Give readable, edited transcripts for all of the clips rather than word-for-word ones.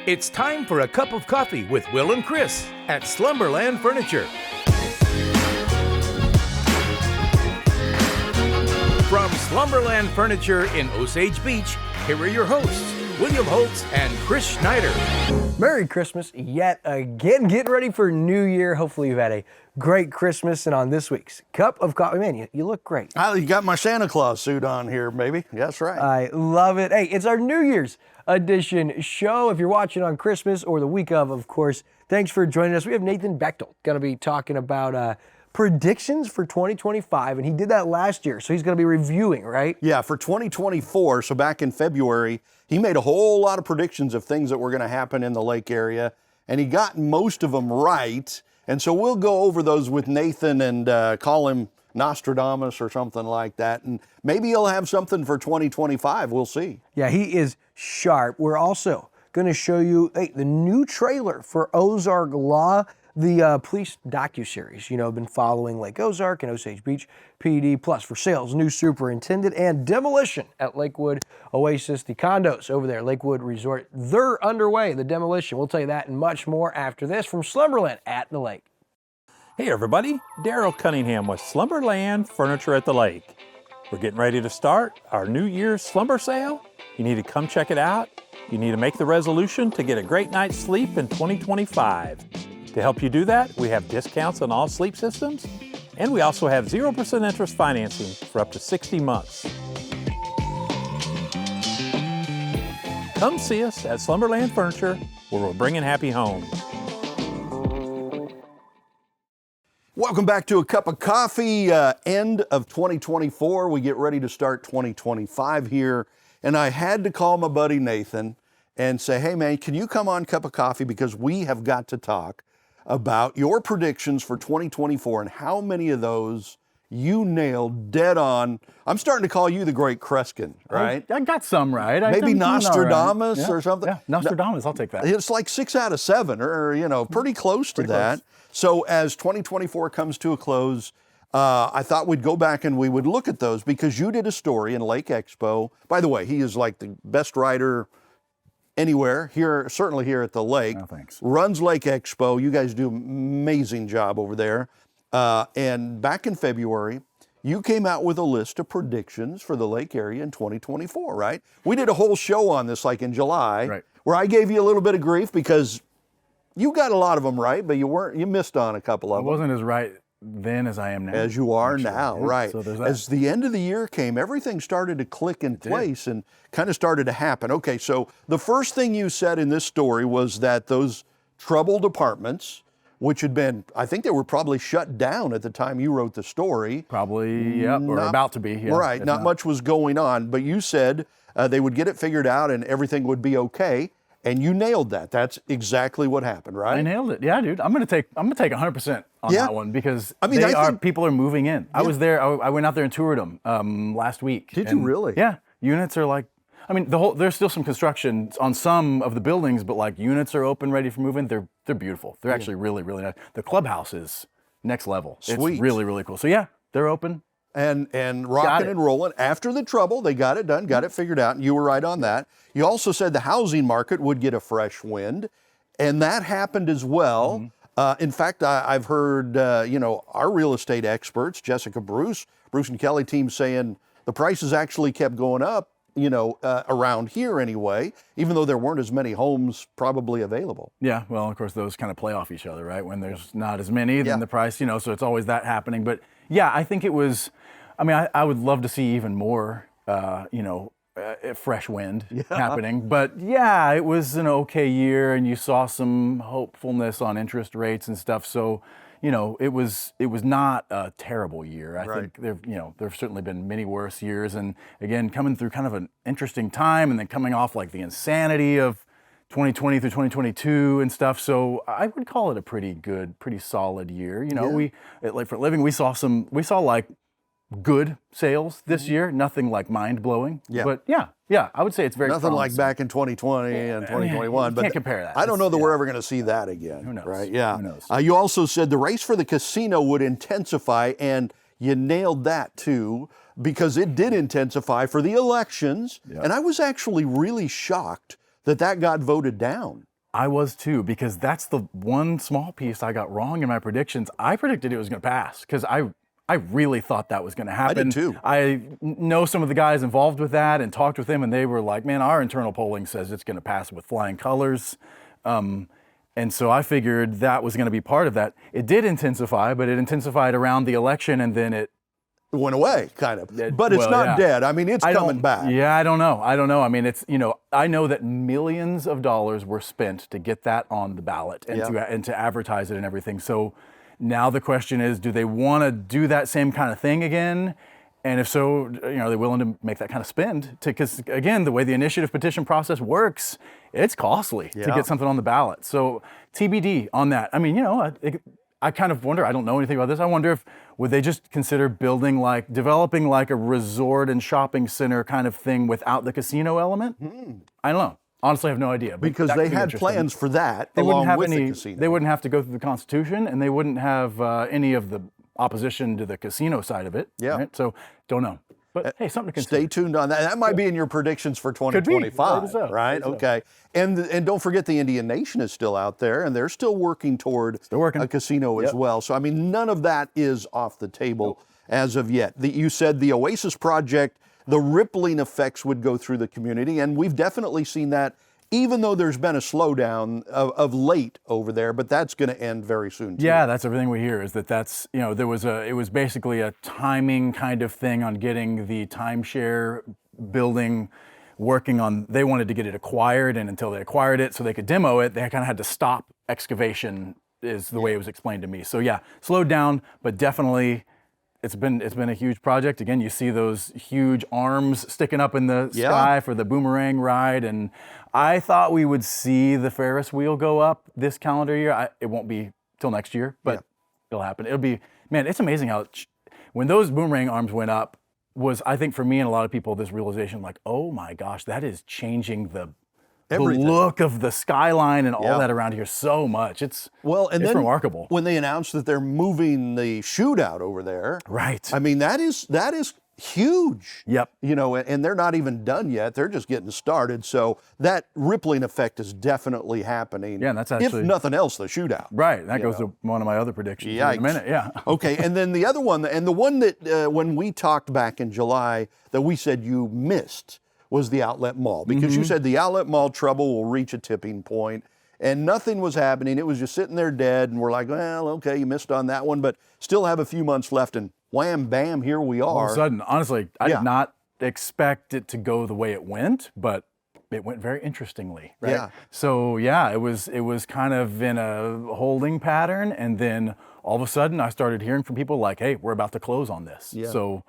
It's time for a cup of coffee with Will and Chris at Slumberland Furniture. From Slumberland Furniture in Osage Beach, here are your hosts, William Holtz and Chris Schneider. Merry Christmas yet again. Getting ready for New Year. Hopefully you've had a great Christmas. And on this week's Cup of Coffee, man, you look great. You got my Santa Claus suit on here, baby. That's right. I love it. Hey, it's our New Year's edition show. If you're watching on Christmas or the week of course, thanks for joining us. We have Nathan Bechtel going to be talking about predictions for 2025, and he did that last year, so he's going to be reviewing, right? Yeah, for 2024, so back in February, he made a whole lot of predictions of things that were going to happen in the lake area, and he got most of them right, and so we'll go over those with Nathan and call him Nostradamus or something like that, and maybe he'll have something for 2025, we'll see. Yeah, he is sharp. We're also going to show you the new trailer for Ozark Law, the police docuseries. You know, been following Lake Ozark and Osage Beach PD, plus for sales, new superintendent, and demolition at Lakewood Oasis, the condos over there, Lakewood Resort. They're underway, the demolition. We'll tell you that and much more after this from Slumberland at the lake. Hey everybody, Daryl Cunningham with Slumberland Furniture at the Lake. We're getting ready to start our New Year's slumber sale. You need to come check it out. You need to make the resolution to get a great night's sleep in 2025. To help you do that, we have discounts on all sleep systems, and we also have 0% interest financing for up to 60 months. Come see us at Slumberland Furniture, where we're bringing happy home. Welcome back to a cup of coffee. End of 2024. We get ready to start 2025 here. And I had to call my buddy Nathan and say, hey man, can you come on Cup of Coffee? Because we have got to talk about your predictions for 2024 and how many of those you nailed dead on. I'm starting to call you the Great Kreskin, right? I got some right. Maybe Nostradamus or something. Yeah, Nostradamus, I'll take that. It's like 6 out of 7 or pretty close to that. Close. So as 2024 comes to a close, I thought we'd go back and we would look at those because you did a story in Lake Expo. By the way, he is like the best writer anywhere here, certainly here at the lake. Oh, thanks. Runs Lake Expo. You guys do an amazing job over there. And back in February, you came out with a list of predictions for the lake area in 2024, right? We did a whole show on this like in July, right, where I gave you a little bit of grief because you got a lot of them right, but you missed on a couple of them. I wasn't as right then as I am now. As you are now, yeah. right. So there's that. As the end of the year came, everything started to click in place and kind of started to happen. Okay, so the first thing you said in this story was that those troubled apartments, which had been, I think they were probably shut down at the time you wrote the story. Probably, yep, or about to be. Yeah, right, not much was going on, but you said they would get it figured out and everything would be okay. And you nailed that. That's exactly what happened, right? I nailed it. Yeah, dude. I'm gonna take 100% on that one because people are moving in. I was there. I went out there and toured them last week. Did you really? Yeah. Units are like, I mean, there's still some construction on some of the buildings, but like units are open, ready for move-in. They're beautiful. They're actually really, really nice. The clubhouse is next level. Sweet. It's really, really cool. So yeah, they're open. And rocking and rolling. After the trouble, they got it done, got it figured out, and you were right on that. You also said the housing market would get a fresh wind, and that happened as well. Mm-hmm. In fact, I've heard, our real estate experts, Jessica Bruce and Kelly team saying the prices actually kept going up, around here anyway, even though there weren't as many homes probably available. Yeah, well, of course, those kind of play off each other, right? When there's not as many, then the price, so it's always that happening. But yeah, I think it was, I would love to see even more, fresh wind happening. But yeah, it was an okay year and you saw some hopefulness on interest rates and stuff. So, it was not a terrible year. I think there've certainly been many worse years. And again, coming through kind of an interesting time and then coming off like the insanity of 2020 through 2022 and stuff. So I would call it a pretty good, pretty solid year. We, like for a living, we saw like good sales this year, nothing like mind-blowing. Yeah. But yeah, I would say it's very nothing promising. like back in 2020 and 2021. But can't compare that. I don't know that we're ever going to see that again. Who knows? Right? Yeah. Who knows? You also said the race for the casino would intensify, and you nailed that too, because it did intensify for the elections. Yep. And I was actually really shocked that got voted down. I was too, because that's the one small piece I got wrong in my predictions. I predicted it was going to pass because I really thought that was going to happen. I did too. I know some of the guys involved with that and talked with them, and they were like, man, our internal polling says it's going to pass with flying colors. And so I figured that was going to be part of that. It did intensify, but it intensified around the election, and then it went away, kind of. But it's not dead. I mean, it's coming back. Yeah, I don't know. I mean, it's, I know that millions of dollars were spent to get that on the ballot and to advertise it and everything. So now the question is, do they want to do that same kind of thing again? And if so, are they willing to make that kind of spend? Because again, the way the initiative petition process works, it's costly to get something on the ballot. So TBD on that. I mean, I kind of wonder, I don't know anything about this. I wonder would they just consider developing like a resort and shopping center kind of thing without the casino element? I don't know. Honestly, I have no idea. Because they had plans for that they along wouldn't have with any, the casino. They wouldn't have to go through the Constitution, and they wouldn't have any of the opposition to the casino side of it. Yeah. Right? So don't know. But hey, something to consider. Stay tuned on that. That might be in your predictions for 2025, right? Okay. And don't forget the Indian Nation is still out there, and they're still working toward a casino as well. So, I mean, none of that is off the table as of yet. You said the Oasis Project, the rippling effects would go through the community, and we've definitely seen that, even though there's been a slowdown of late over there, but that's going to end very soon too. Yeah, that's everything we hear, is that's, it was basically a timing kind of thing on getting the timeshare building working on. They wanted to get it acquired, and until they acquired it so they could demo it, they kind of had to stop excavation, is the way it was explained to me. So yeah, slowed down, but definitely it's been a huge project. Again, you see those huge arms sticking up in the sky for the boomerang ride, and I thought we would see the Ferris wheel go up this calendar year. It won't be till next year, but it'll happen. It'll be, man, it's amazing how when those boomerang arms went up was, I think for me and a lot of people, this realization like, oh my gosh, that is changing the look of the skyline and all that around here so much. It's remarkable. When they announced that they're moving the shootout over there, right? I mean, that is huge. Yep. And they're not even done yet. They're just getting started. So that rippling effect is definitely happening. Yeah, and that's actually, if nothing else, the shootout. Right. That goes to one of my other predictions in a minute. Yeah. Okay. And then the other one, and the one that when we talked back in July that we said you missed, was the outlet mall, because you said the outlet mall trouble will reach a tipping point, and nothing was happening. It was just sitting there dead, and we're like, well, okay, you missed on that one, but still have a few months left, and wham, bam, here we are. All of a sudden, honestly, I did not expect it to go the way it went, but it went very interestingly, right? Yeah. So yeah, it was kind of in a holding pattern, and then all of a sudden I started hearing from people like, hey, we're about to close on this. Yeah. So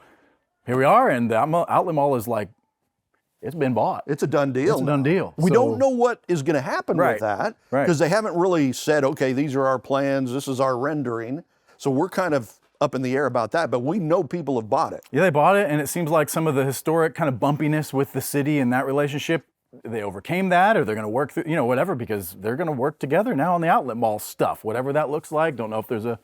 here we are, and the outlet mall is like, it's been bought. It's a done deal. It's a done deal. We don't know what is going to happen with that, because they haven't really said, okay, these are our plans, this is our rendering. So we're kind of up in the air about that, but we know people have bought it. Yeah, they bought it, and it seems like some of the historic kind of bumpiness with the city and that relationship, they overcame that, or they're going to work through, whatever, because they're going to work together now on the outlet mall stuff, whatever that looks like. Don't know if there's a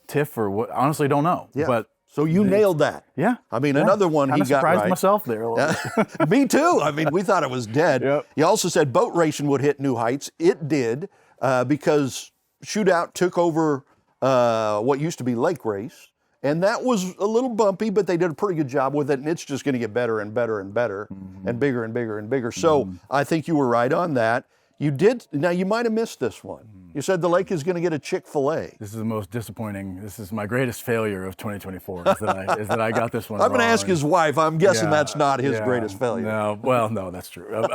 tiff or what, honestly don't know. Yeah. But so you nailed that. Yeah. I mean, another one he got right. Surprised myself there a little bit. Me too. I mean, we thought it was dead. Yep. He also said boat racing would hit new heights. It did, because Shootout took over what used to be Lake Race, and that was a little bumpy, but they did a pretty good job with it, and it's just going to get better and better and better, and bigger and bigger and bigger. So I think you were right on that. You did. Now, you might have missed this one. You said the lake is going to get a ChickfilA. This is the most disappointing. This is my greatest failure of 2024, is that I got this one I'm going to wrong. ask his wife. I'm guessing that's not his greatest failure. No, well, no, that's true.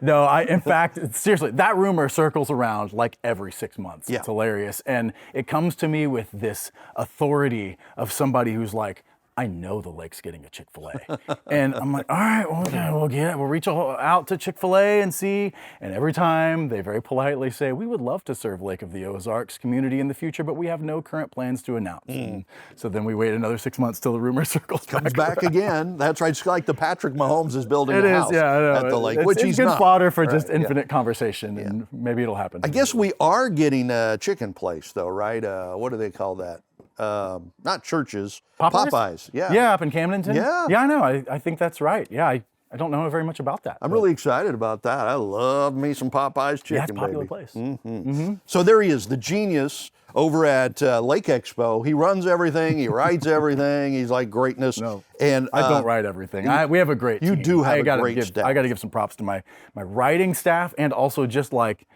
No, in fact, seriously, that rumor circles around like every 6 months. Yeah. It's hilarious. And it comes to me with this authority of somebody who's like, I know the lake's getting a Chick-fil-A. And I'm like, all right, well, okay, we'll reach out to Chick-fil-A and see. And every time they very politely say, we would love to serve Lake of the Ozarks community in the future, but we have no current plans to announce. And so then we wait another 6 months till the rumor circles Comes back back again. That's right. It's like the Patrick Mahomes is building a house at the lake, it's, which it's he's good not. fodder for just infinite conversation, and maybe it'll happen. I guess we are getting a chicken place, though, right? What do they call that? Not Churches. Popeyes. Yeah. Yeah, up in Camdenton. Yeah. Yeah, I know. I think that's right. Yeah, I don't know very much about that. I'm really excited about that. I love me some Popeye's chicken, Yeah, it's a popular baby. place. So there he is, the genius over at Lake Expo. He runs everything. He writes everything. He's like greatness. No, and I don't write everything. We have a great team. You do have a gotta great staff. I got to give some props to my writing staff and also just like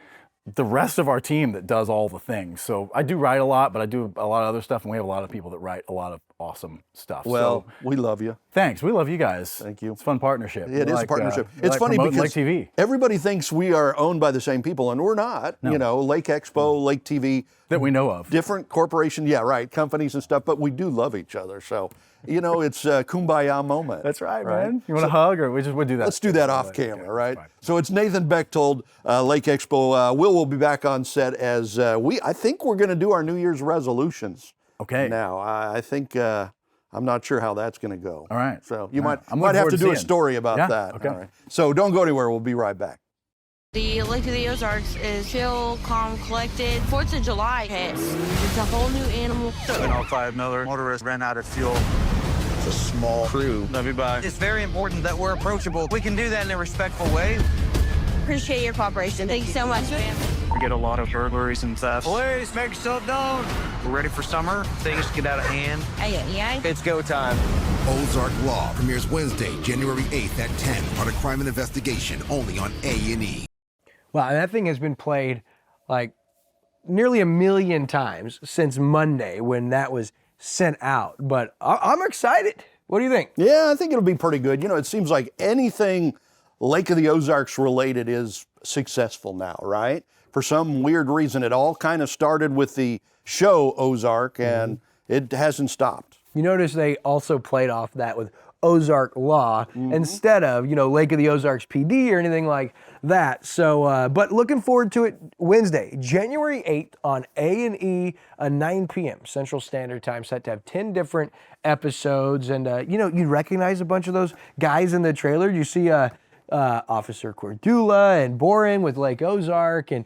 the rest of our team that does all the things. So I do write a lot, but I do a lot of other stuff, and we have a lot of people that write a lot of awesome stuff. Well, we love you. Thanks. We love you guys. Thank you. It's a fun partnership. It is a partnership. It's like funny promoting because Lake TV. everybody thinks we are owned by the same people, and we're not. No. You know, Lake Expo, Lake TV. That we know of. Different corporation, yeah, right, companies and stuff, but we do love each other. So, you know, it's a kumbaya moment. That's right, man. You want to hug, or we'll do that? Let's do that off camera, right? So it's Nathan Bechtold, Lake Expo. Will be back on set as I think we're going to do our New Year's resolutions. Okay. Now, I think I'm not sure how that's going to go. All right. So you All right. might have to do a seeing. story about Yeah, that. okay. All right. So don't go anywhere. We'll be right back. The Lake of the Ozarks is chill, calm, collected. 4th of July hits. It's a whole new animal. 705 Miller. Motorist ran out of fuel. It's a small crew. Love you, bye. It's very important that we're approachable. We can do that in a respectful way. Appreciate your cooperation. Thank you so much, man. We get a lot of burglaries and thefts. Please make yourself known. We're ready for summer. Things get out of hand. Yeah. It's go time. Ozark Law premieres Wednesday, January 8th at 10 on a crime and investigation only on A&E. Wow, that thing has been played like nearly 1 million times since Monday when that was sent out. But I'm excited. What do you think? Yeah, I think it'll be pretty good. You know, it seems like anything Lake of the Ozarks related is successful now, right? For some weird reason, it all kind of started with the show Ozark, and it hasn't stopped. You notice they also played off that with Ozark Law instead of, Lake of the Ozarks PD or anything like that. So, but looking forward to it Wednesday, January 8th on A&E, 9 p.m. Central Standard Time, set to have 10 different episodes. And, you recognize a bunch of those guys in the trailer. You see Officer Cordula and Boren with Lake Ozark and,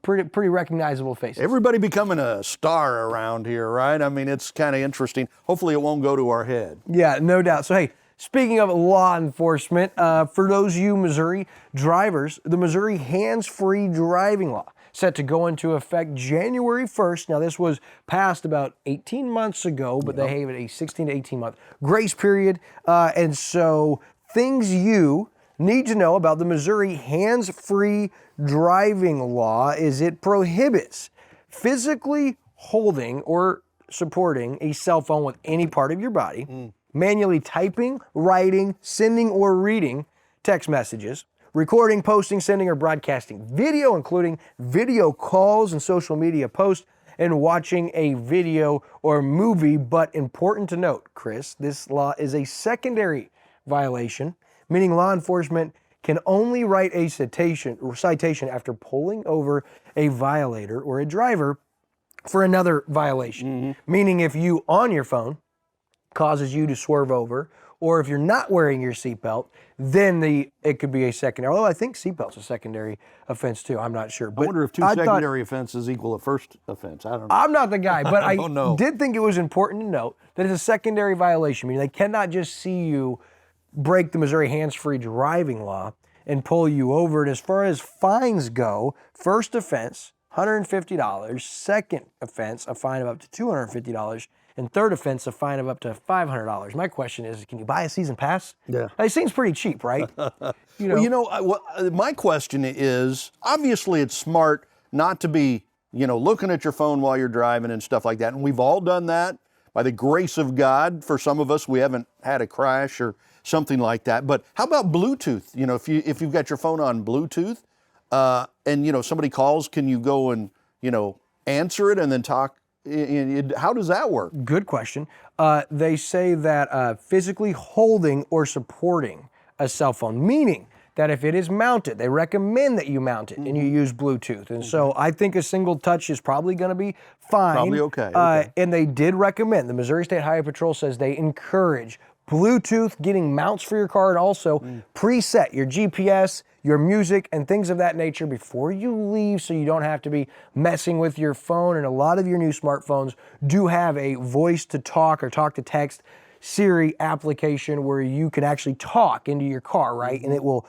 pretty recognizable faces. Everybody becoming a star around here, right? I mean, it's kind of interesting. Hopefully it won't go to our head. Yeah, no doubt. So, hey, speaking of law enforcement, for those of you Missouri drivers, the Missouri hands-free driving law set to go into effect January 1st. Now, this was passed about 18 months ago, but they have a 16 to 18-month grace period. And so things you need to know about the Missouri hands-free driving law is it prohibits physically holding or supporting a cell phone with any part of your body, manually typing, writing, sending or reading text messages, recording, posting, sending or broadcasting video, including video calls and social media posts, and watching a video or movie. But important to note, Chris, this law is a secondary violation, meaning law enforcement can only write a citation after pulling over a violator or a driver for another violation. Meaning if you, on your phone, causes you to swerve over, or if you're not wearing your seatbelt, then it could be a secondary. Although I think seatbelt's a secondary offense too. I'm not sure. I wonder if two secondary offenses equal a first offense. I don't know. I'm not the guy, but I don't know. did think it was important to note that it's a secondary violation, meaning they cannot just see you break the Missouri hands-free driving law and pull you over. And as far as fines go, first offense, $150, second offense, a fine of up to $250, and third offense, a fine of up to $500. My question is, can you buy a season pass? Yeah. It seems pretty cheap, right? My question is, obviously it's smart not to be, looking at your phone while you're driving and stuff like that. And we've all done that. By the grace of God, for some of us, we haven't had a crash or something like that. But how about Bluetooth? If you've got your phone on Bluetooth, and somebody calls, can you go and answer it and then talk? How does that work? Good question. They say that physically holding or supporting a cell phone, meaning that if it is mounted, they recommend that you mount it and you use Bluetooth. And so I think a single touch is probably going to be fine. Probably okay. And they did recommend, the Missouri State Highway Patrol says they encourage Bluetooth, getting mounts for your car, and also preset your GPS, your music, and things of that nature before you leave, so you don't have to be messing with your phone. And a lot of your new smartphones do have a voice to talk or talk to text Siri application where you can actually talk into your car, right? And it will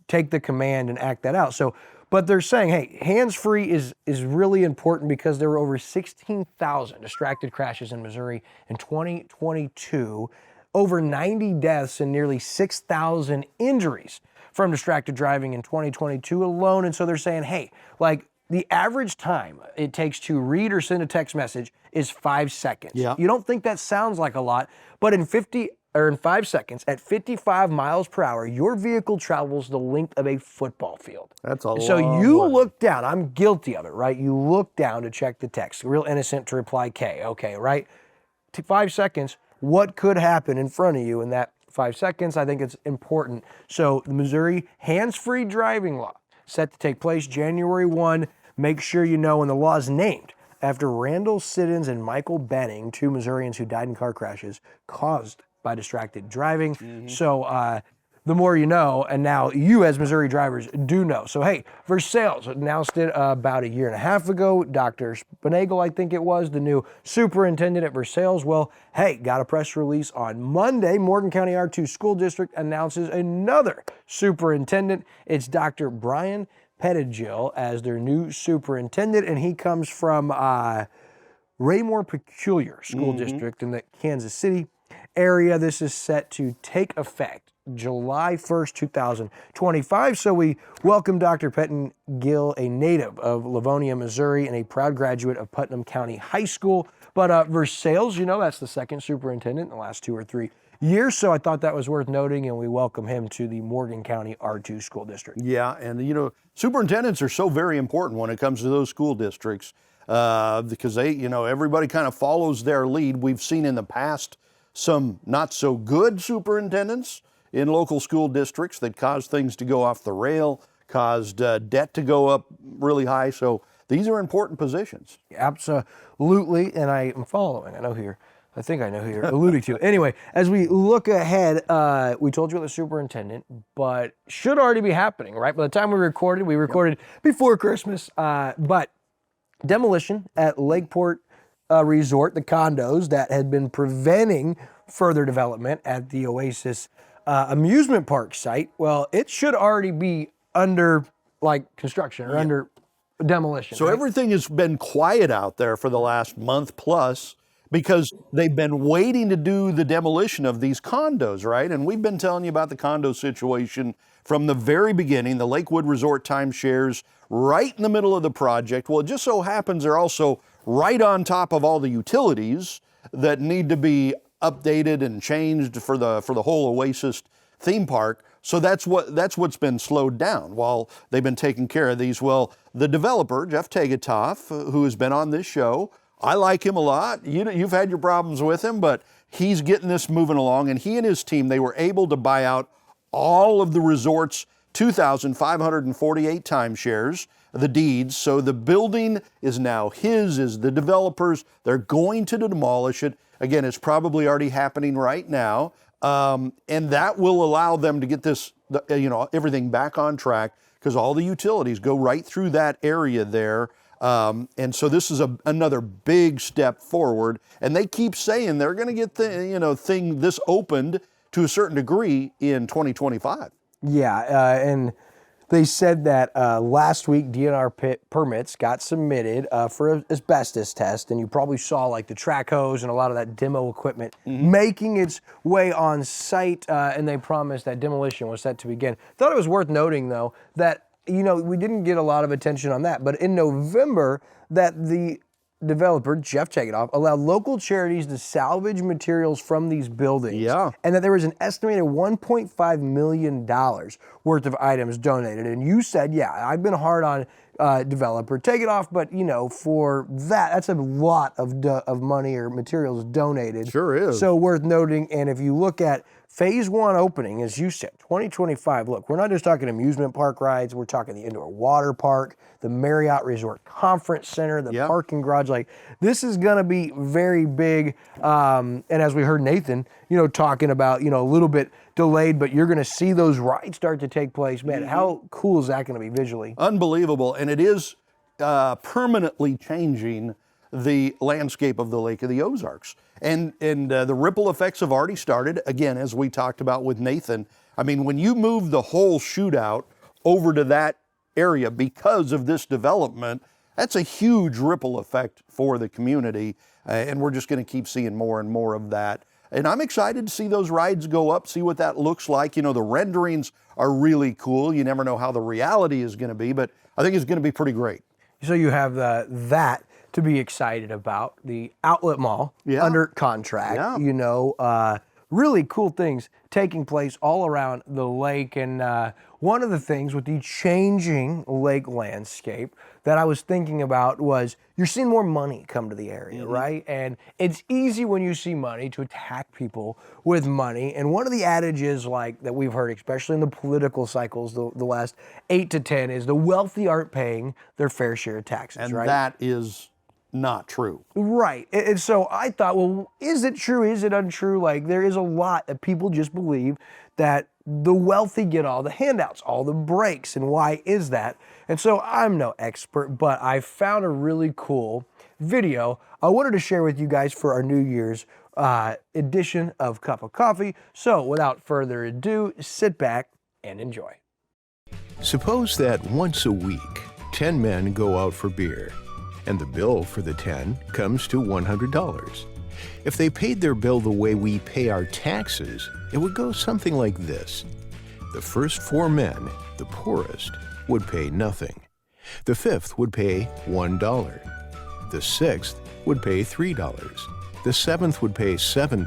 take the command and act that out. So, but they're saying, hey, hands-free is really important because there were over 16,000 distracted crashes in Missouri in 2022, over 90 deaths and nearly 6,000 injuries from distracted driving in 2022 alone. And so they're saying, hey, like the average time it takes to read or send a text message is 5 seconds. Yeah. You don't think that sounds like a lot, but in 5 seconds at 55 miles per hour, your vehicle travels the length of a football field. That's a So long you way. look down, I'm guilty of it, right? You look down to check the text, real innocent to reply K, okay, right? 5 seconds, what could happen in front of you in that 5 seconds? I think it's important. So the Missouri hands-free driving law set to take place January 1. Make sure you know when the law is named after Randall Siddons and Michael Benning, 2 Missourians who died in car crashes caused by distracted driving. So the more you know, and now you as Missouri drivers do know. So hey, Versailles announced it about a year and a half ago. Dr. Spinagle, I think it was, the new superintendent at Versailles. Well, hey, got a press release on Monday. Morgan County R2 School District announces another superintendent. It's Dr. Brian Pettigill as their new superintendent, and he comes from Raymore Peculiar School District in the Kansas City area. This is set to take effect July 1st, 2025. So we welcome Dr. Pettigill, a native of Livonia, Missouri, and a proud graduate of Putnam County High School. But Versailles, you know, that's the second superintendent in the last 2 or 3 years. So I thought that was worth noting, and we welcome him to the Morgan County R2 School District. Yeah, and you know, superintendents are so very important when it comes to those school districts because they, you know, everybody kind of follows their lead. We've seen in the past some not so good superintendents in local school districts that caused things to go off the rail, caused debt to go up really high. So these are important positions. Absolutely, and I am following. I think I know who you're alluding to. Anyway, as we look ahead, we told you about the superintendent, but should already be happening, right? By the time we recorded before Christmas, but Demolition at Lakeport Resort, the condos that had been preventing further development at the Oasis amusement park site, well, it should already be under construction or under demolition. So right? everything has been quiet out there for the last month plus because they've been waiting to do the demolition of these condos, right? And we've been telling you about the condo situation from the very beginning, the Lakewood Resort timeshares right in the middle of the project. Well, it just so happens they're also right on top of all the utilities that need to be updated and changed for the whole Oasis theme park. So that's what's been slowed down while they've been taking care of these. Well, the developer, Jeff Tegetoff, who has been on this show, I like him a lot. You've had your problems with him, but he's getting this moving along, and he and his team, they were able to buy out all of the resort's 2,548 timeshares, the deeds. So the building is now is the developers. They're going to demolish it. Again, it's probably already happening right now. And that will allow them to get this, everything back on track because all the utilities go right through that area there. And so this is another big step forward. And they keep saying they're going to get this opened to a certain degree in 2025. Yeah, and they said that last week DNR permits got submitted for an asbestos test, and you probably saw the track hose and a lot of that demo equipment making its way on site, and they promised that demolition was set to begin. Thought it was worth noting, though, that we didn't get a lot of attention on that, but in November, that the developer, Jeff Tegetoff, allowed local charities to salvage materials from these buildings. Yeah. And that there was an estimated $1.5 million worth of items donated. And you said, yeah, I've been hard on developer Tegetoff, but for that's a lot of money or materials donated. Sure is. So worth noting. And if you look at Phase 1 opening, as you said, 2025, look, we're not just talking amusement park rides, we're talking the indoor water park, the Marriott Resort Conference Center, the parking garage. This is going to be very big. And as we heard Nathan, talking about, a little bit delayed, but you're going to see those rides start to take place. Man, how cool is that going to be visually? Unbelievable. And it is permanently changing the landscape of the Lake of the Ozarks. And the ripple effects have already started, again, as we talked about with Nathan. I mean, when you move the whole shootout over to that area because of this development, that's a huge ripple effect for the community, and we're just going to keep seeing more and more of that. And I'm excited to see those rides go up, see what that looks like. You know, the renderings are really cool. You never know how the reality is going to be, but I think it's going to be pretty great. So you have that to be excited about, the outlet mall under contract, you know, really cool things taking place all around the lake. And one of the things with the changing lake landscape that I was thinking about was you're seeing more money come to the area, right? And it's easy when you see money to attack people with money. And one of the adages like that we've heard, especially in the political cycles, the last 8 to 10, is the wealthy aren't paying their fair share of taxes, and right? that is not true. Right. And so I thought, well, is it true? Is it untrue? Like, there is a lot that people just believe that the wealthy get all the handouts, all the breaks. And why is that? And so I'm no expert, but I found a really cool video I wanted to share with you guys for our New Year's edition of Cup of Coffee. So without further ado, sit back and enjoy. Suppose that once a week, 10 men go out for beer, and the bill for the 10 comes to $100. If they paid their bill the way we pay our taxes, it would go something like this. The first 4 men, the poorest, would pay nothing. The 5th would pay $1. The 6th would pay $3. The 7th would pay $7.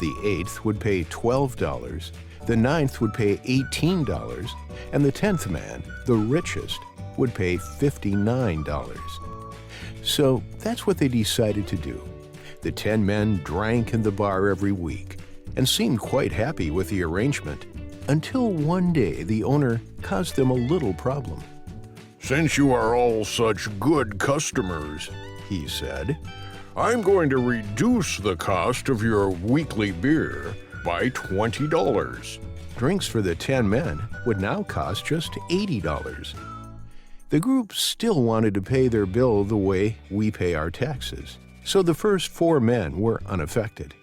The 8th would pay $12. The 9th would pay $18. And the 10th man, the richest, would pay $59. So that's what they decided to do. The 10 men drank in the bar every week and seemed quite happy with the arrangement until one day the owner caused them a little problem. "Since you are all such good customers," he said, "I'm going to reduce the cost of your weekly beer by $20. Drinks for the 10 men would now cost just $80. The group still wanted to pay their bill the way we pay our taxes, so the first 4 men were unaffected.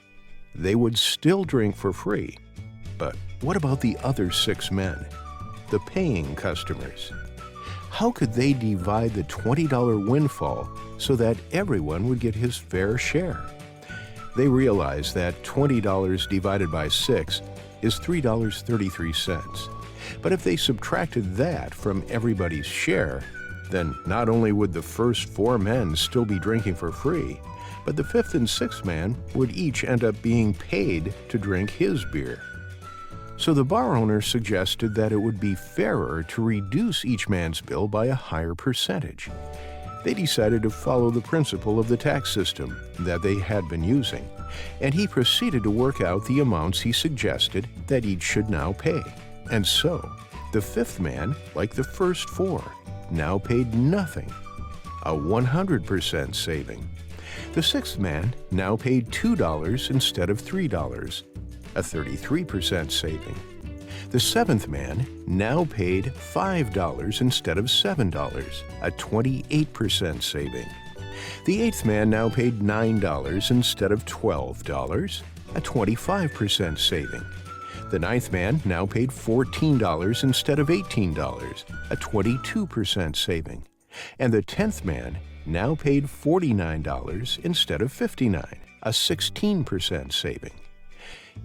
They would still drink for free. But what about the other 6 men, the paying customers? How could they divide the $20 windfall so that everyone would get his fair share? They realized that $20 divided by 6 is $3.33. But if they subtracted that from everybody's share, then not only would the first 4 men still be drinking for free, but the 5th and 6th man would each end up being paid to drink his beer. So the bar owner suggested that it would be fairer to reduce each man's bill by a higher percentage. They decided to follow the principle of the tax system that they had been using, and he proceeded to work out the amounts he suggested that each should now pay. And so, the 5th man, like the first 4, now paid nothing, a 100% saving. The 6th man now paid $2 instead of $3, a 33% saving. The 7th man now paid $5 instead of $7, a 28% saving. The 8th man now paid $9 instead of $12, a 25% saving. The 9th man now paid $14 instead of $18, a 22% saving. And the 10th man now paid $49 instead of $59, a 16% saving.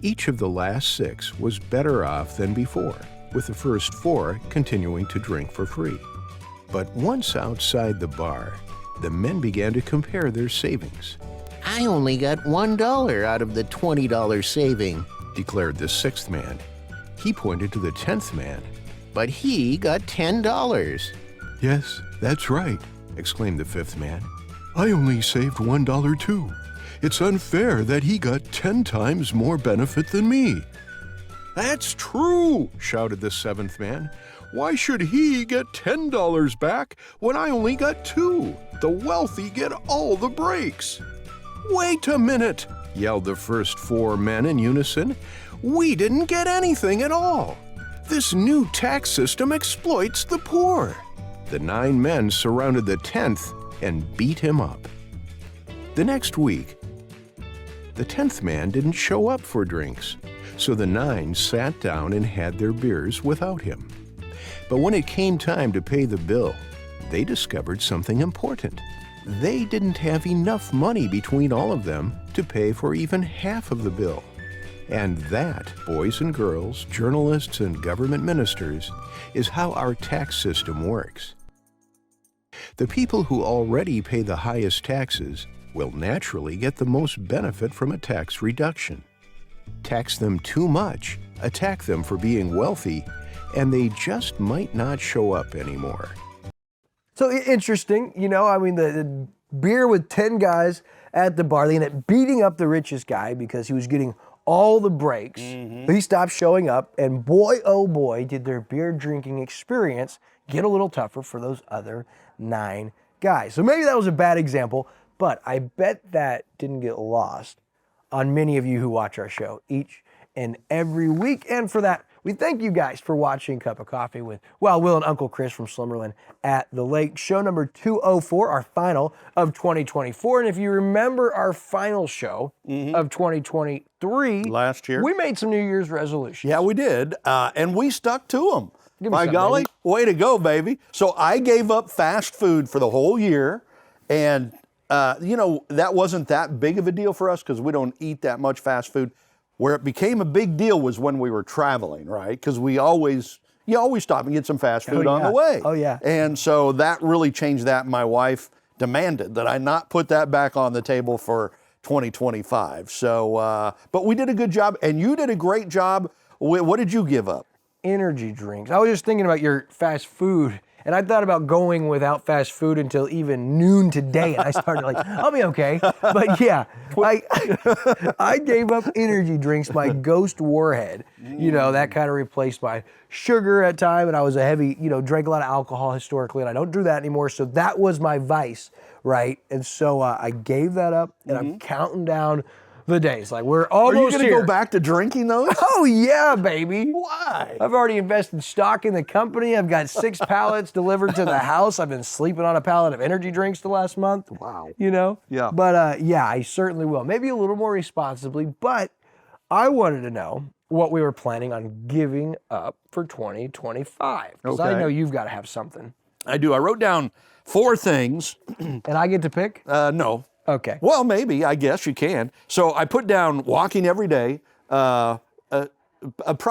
Each of the last 6 was better off than before, with the first 4 continuing to drink for free. But once outside the bar, the men began to compare their savings. "I only got $1 out of the $20 saving," declared the 6th man. He pointed to the 10th man. "But he got $10. "Yes, that's right," exclaimed the 5th man. "I only saved $1 too. It's unfair that he got 10 times more benefit than me." "That's true," shouted the 7th man. "Why should he get $10 back when I only got 2? The wealthy get all the breaks." "Wait a minute," yelled the first 4 men in unison. "We didn't get anything at all. This new tax system exploits the poor." The 9 men surrounded the 10th and beat him up. The next week, the 10th man didn't show up for drinks, so the 9 sat down and had their beers without him. But when it came time to pay the bill, they discovered something important. They didn't have enough money between all of them to pay for even half of the bill. And that, boys and girls, journalists and government ministers, is how our tax system works. The people who already pay the highest taxes will naturally get the most benefit from a tax reduction. Tax them too much, attack them for being wealthy, and they just might not show up anymore. So interesting, you know, I mean, the beer with 10 guys at the bar, they ended up beating up the richest guy because he was getting all the breaks. He stopped showing up, and boy, oh boy, did their beer drinking experience get a little tougher for those other 9 guys. So maybe that was a bad example, but I bet that didn't get lost on many of you who watch our show each and every week. And for that, we thank you guys for watching Cup of Coffee with Will and Uncle Chris from Slumberland at the Lake. Show number 204, our final of 2024. And if you remember our final show of 2023, last year, we made some New Year's resolutions. Yeah, we did. And we stuck to them. By golly, way to go, baby. So I gave up fast food for the whole year. And, you know, that wasn't that big of a deal for us because we don't eat that much fast food. Where it became a big deal was when we were traveling, right? Because you always stop and get some fast food on the way. Oh, yeah. And so that really changed that. My wife demanded that I not put that back on the table for 2025. So, but we did a good job, and you did a great job. What did you give up? Energy drinks. I was just thinking about your fast food, and I thought about going without fast food until even noon today, and I started like, I'll be okay. But yeah, I gave up energy drinks, my Ghost Warhead. You know, that kind of replaced my sugar at time, and I was a heavy, you know, drank a lot of alcohol historically, and I don't do that anymore, so that was my vice, right? And so I gave that up, and I'm counting down the days. Like, we're almost here. Are you going to go back to drinking those? Oh, yeah, baby. Why? I've already invested stock in the company. I've got 6 pallets delivered to the house. I've been sleeping on a pallet of energy drinks the last month. Wow. You know? Yeah. But, yeah, I certainly will. Maybe a little more responsibly, but I wanted to know what we were planning on giving up for 2025. Because I know you've got to have something. I do. I wrote down 4 things. And I get to pick? No. Okay. Well, maybe, I guess you can. So I put down walking every day, probably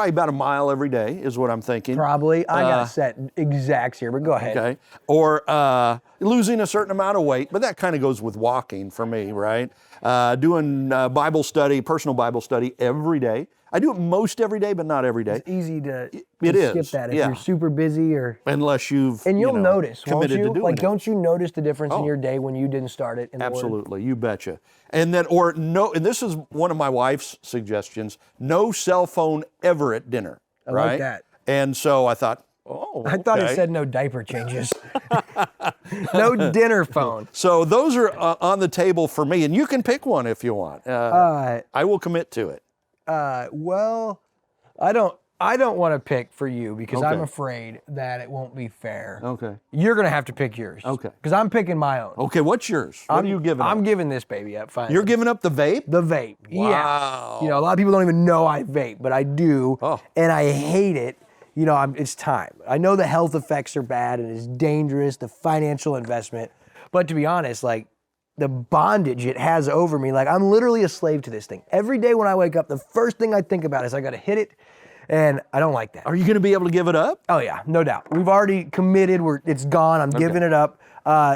about a mile every day is what I'm thinking. Probably. I got set exacts here, but go ahead. Okay. Or losing a certain amount of weight, but that kind of goes with walking for me, right? Doing Bible study, personal Bible study every day. I do it most every day, but not every day. It's easy to skip that if you're super busy or... Unless you've, and you'll notice, committed won't you? to doing like, it. Don't you notice the difference in your day when you didn't start it? In the Absolutely, you betcha. And then, and this is one of my wife's suggestions, no cell phone ever at dinner, I right? like that. And so I thought, I thought it said no diaper changes. No dinner phone. So those are on the table for me, and you can pick one if you want. I will commit to it. Well, I don't want to pick for you because I'm afraid that it won't be fair. Okay. You're going to have to pick yours. Okay. Because I'm picking my own. Okay, what's yours? What are you giving up? I'm giving this baby up, finally. You're giving up the vape? The vape. Wow. Yeah. You know, a lot of people don't even know I vape, but I do. Oh. And I hate it. You know, it's time. I know the health effects are bad and it's dangerous, the financial investment. But to be honest, like, the bondage it has over me, like, I'm literally a slave to this thing. Every day when I wake up, the first thing I think about is I got to hit it, and I don't like that. Are you going to be able to give it up? Oh, yeah, no doubt. We've already committed. It's gone. I'm giving it up.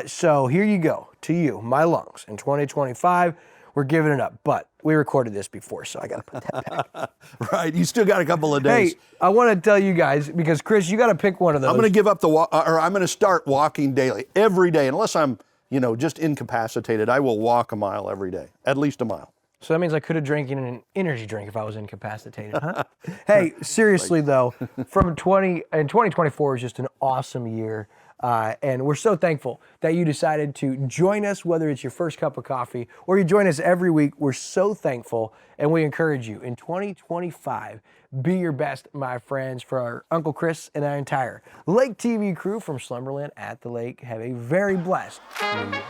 So here you go, to you, my lungs. In 2025, we're giving it up. But we recorded this before, so I got to put that back. Right, you still got a couple of days. Hey, I want to tell you guys, because Chris, you got to pick one of those. I'm going to give up or I'm going to start walking daily, every day, unless I'm just incapacitated. I will walk a mile every day, at least a mile. So that means I could have drank an energy drink if I was incapacitated, huh? Hey, seriously though, 2024 is just an awesome year. And we're so thankful that you decided to join us, whether it's your first cup of coffee or you join us every week. We're so thankful, and we encourage you in 2025, be your best, my friends. For our Uncle Chris and our entire Lake TV crew from Slumberland at the Lake, have a very blessed new year.